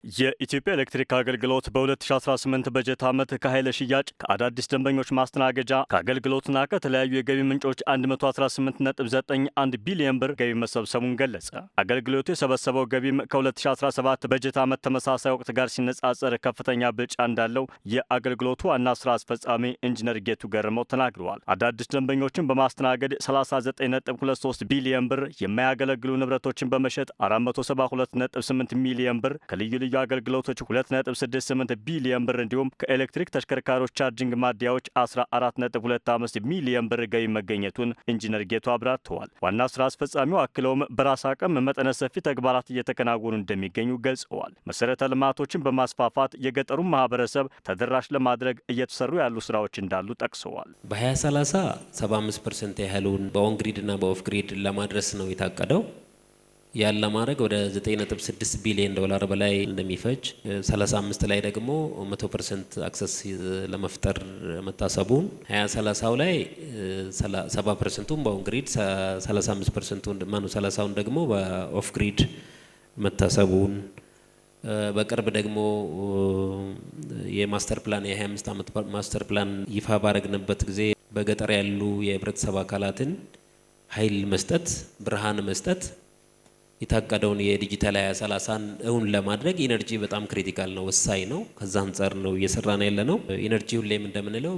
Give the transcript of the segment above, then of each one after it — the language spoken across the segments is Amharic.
የኢትዮጵያ ኤሌክትሪክ አገልግሎት በ2018 በጀት ዓመት ከኃይል ሽያጭ ከአዳዲስ ደንበኞች ማስተናገጃ ከአገልግሎትና ከተለያዩ የገቢ ምንጮች 118.91 ቢሊዮን ብር ገቢ መሰብሰቡን ገለጸ። አገልግሎቱ የሰበሰበው ገቢም ከ2017 በጀት ዓመት ተመሳሳይ ወቅት ጋር ሲነጻጸር ከፍተኛ ብልጫ እንዳለው የአገልግሎቱ ዋና ስራ አስፈጻሚ ኢንጂነር ጌቱ ገርመው ተናግረዋል። አዳዲስ ደንበኞችን በማስተናገድ 39.23 ቢሊዮን ብር፣ የማያገለግሉ ንብረቶችን በመሸጥ 472.8 ሚሊዮን ብር፣ ከልዩ ልዩ አገልግሎቶች 2.68 ቢሊዮን ብር እንዲሁም ከኤሌክትሪክ ተሽከርካሪዎች ቻርጂንግ ማደያዎች 14.25 ሚሊዮን ብር ገቢ መገኘቱን ኢንጂነር ጌቱ አብራርተዋል። ዋና ስራ አስፈጻሚው አክለውም በራስ አቅም መጠነ ሰፊ ተግባራት እየተከናወኑ እንደሚገኙ ገልጸዋል። መሰረተ ልማቶችን በማስፋፋት የገጠሩን ማህበረሰብ ተደራሽ ለማድረግ እየተሰሩ ያሉ ስራዎች እንዳሉ ጠቅሰዋል። በ2030 75% ያህሉን በኦን ግሪድ እና በኦፍ ግሪድ ለማድረስ ነው የታቀደው። ያን ለማድረግ ወደ 9.6 ቢሊዮን ዶላር በላይ እንደሚፈጅ 35 ላይ ደግሞ 100% አክሰስ ለመፍጠር መታሰቡን 2030 ላይ 70%ን በኦን ግሪድ 35%ን ማኑ 30ውን ደግሞ በኦፍ ግሪድ መታሰቡን በቅርብ ደግሞ የማስተር ፕላን የ25 ዓመት ማስተር ፕላን ይፋ ባረግንበት ጊዜ በገጠር ያሉ የህብረተሰብ አካላትን ኃይል መስጠት ብርሃን መስጠት የታቀደውን የዲጂታል 2030ን እውን ለማድረግ ኢነርጂ በጣም ክሪቲካል ነው፣ ወሳኝ ነው። ከዛ አንጻር ነው እየሰራን ያለ ነው። ኢነርጂ ሁሌም እንደምንለው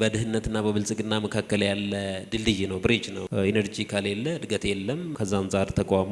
በድህነትና በብልጽግና መካከል ያለ ድልድይ ነው፣ ብሪጅ ነው። ኢነርጂ ከሌለ እድገት የለም። ከዛ አንጻር ተቋሙ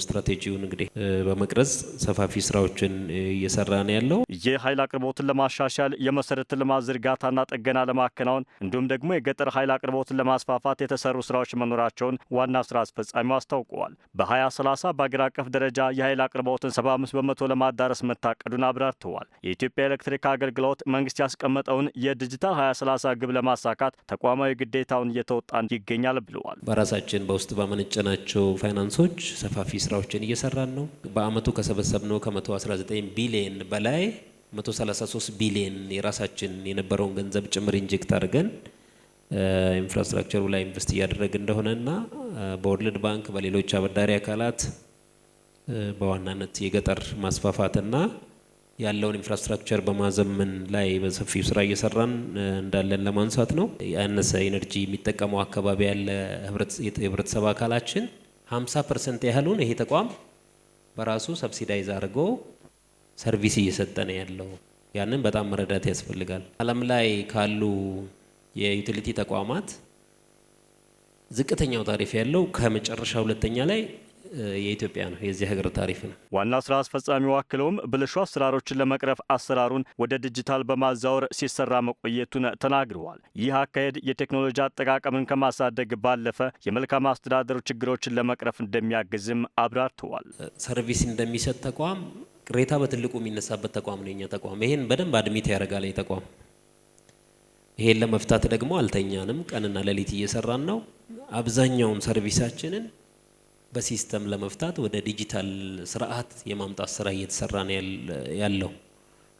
ስትራቴጂውን እንግዲህ በመቅረጽ ሰፋፊ ስራዎችን እየሰራን ያለው የኃይል አቅርቦትን ለማሻሻል የመሰረተ ልማት ዝርጋታና ጥገና ለማከናወን እንዲሁም ደግሞ የገጠር ኃይል አቅርቦትን ለማስፋፋት የተሰሩ ስራዎች መኖራቸውን ዋና ስራ አስፈጻሚው አስታውቀዋል። በ2030 በአገር አቀፍ ደረጃ የኃይል አቅርቦትን 75 በመቶ ለማዳረስ መታቀዱን አብራርተዋል። የኢትዮጵያ ኤሌክትሪክ አገልግሎት መንግስት ያስቀመጠውን የዲጂታል 2030 ግብ ለማሳካት ተቋማዊ ግዴታውን እየተወጣን ይገኛል ብለዋል። በራሳችን በውስጥ ባመነጨናቸው ፋይናንሶች ሰፋፊ ስራዎችን እየሰራን ነው። በአመቱ ከሰበሰብነው ከ119 ቢሊዮን በላይ 133 ቢሊዮን የራሳችን የነበረውን ገንዘብ ጭምር ኢንጀክት አድርገን ኢንፍራስትራክቸሩ ላይ ኢንቨስት እያደረገ እንደሆነና በወርልድ ባንክ በሌሎች አበዳሪ አካላት በዋናነት የገጠር ማስፋፋትና ያለውን ኢንፍራስትራክቸር በማዘመን ላይ በሰፊው ስራ እየሰራን እንዳለን ለማንሳት ነው። ያነሰ ኢነርጂ የሚጠቀመው አካባቢ ያለ የህብረተሰብ አካላችን 50% ያህሉን ይሄ ተቋም በራሱ ሰብሲዳይዝ አድርጎ ሰርቪስ እየሰጠ ነው ያለው። ያንን በጣም መረዳት ያስፈልጋል። ዓለም ላይ ካሉ የዩቲሊቲ ተቋማት ዝቅተኛው ታሪፍ ያለው ከመጨረሻ ሁለተኛ ላይ የኢትዮጵያ ነው። የዚህ ሀገር ታሪፍ ነው። ዋና ስራ አስፈጻሚው አክለውም ብልሹ አሰራሮችን ለመቅረፍ አሰራሩን ወደ ዲጂታል በማዛወር ሲሰራ መቆየቱን ተናግረዋል። ይህ አካሄድ የቴክኖሎጂ አጠቃቀምን ከማሳደግ ባለፈ የመልካም አስተዳደሩ ችግሮችን ለመቅረፍ እንደሚያግዝም አብራርተዋል። ሰርቪስ እንደሚሰጥ ተቋም ቅሬታ በትልቁ የሚነሳበት ተቋም ነው የኛ ተቋም። ይሄን በደንብ አድሚት ያደርጋል ተቋም። ይሄን ለመፍታት ደግሞ አልተኛንም፣ ቀንና ሌሊት እየሰራን ነው። አብዛኛውን ሰርቪሳችንን በሲስተም ለመፍታት ወደ ዲጂታል ስርዓት የማምጣት ስራ እየተሰራ ነው ያለው።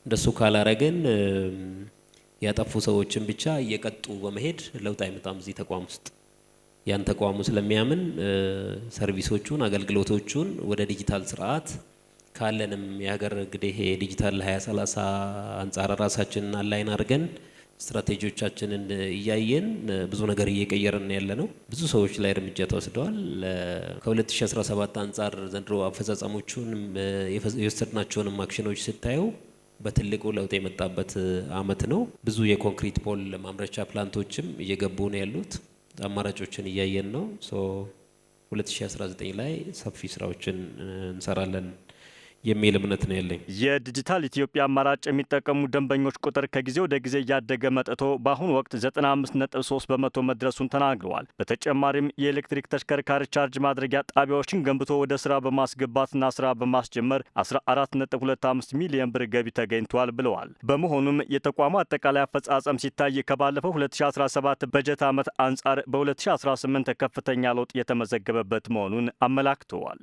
እንደሱ ካላረገን ያጠፉ ሰዎችን ብቻ እየቀጡ በመሄድ ለውጥ አይመጣም እዚህ ተቋም ውስጥ። ያን ተቋሙ ስለሚያምን ሰርቪሶቹን አገልግሎቶቹን ወደ ዲጂታል ስርዓት ካለንም የሀገር እንግዲህ ዲጂታል 2030 አንጻር ራሳችንን አላይን አድርገን ስትራቴጂዎቻችንን እያየን ብዙ ነገር እየቀየርን ያለ ነው። ብዙ ሰዎች ላይ እርምጃ ተወስደዋል። ከ2017 አንጻር ዘንድሮ አፈጻጸሞቹን የወሰድናቸውንም አክሽኖች ስታዩ በትልቁ ለውጥ የመጣበት አመት ነው። ብዙ የኮንክሪት ፖል ማምረቻ ፕላንቶችም እየገቡ ነው ያሉት። አማራጮችን እያየን ነው። 2019 ላይ ሰፊ ስራዎችን እንሰራለን የሚል እምነት ነው ያለኝ። የዲጂታል ኢትዮጵያ አማራጭ የሚጠቀሙ ደንበኞች ቁጥር ከጊዜ ወደ ጊዜ እያደገ መጥቶ በአሁኑ ወቅት 95.3 በመቶ መድረሱን ተናግረዋል። በተጨማሪም የኤሌክትሪክ ተሽከርካሪ ቻርጅ ማድረጊያ ጣቢያዎችን ገንብቶ ወደ ስራ በማስገባትና ስራ በማስጀመር 14.25 ሚሊዮን ብር ገቢ ተገኝቷል ብለዋል። በመሆኑም የተቋሙ አጠቃላይ አፈጻጸም ሲታይ ከባለፈው 2017 በጀት ዓመት አንጻር በ2018 ከፍተኛ ለውጥ የተመዘገበበት መሆኑን አመላክተዋል።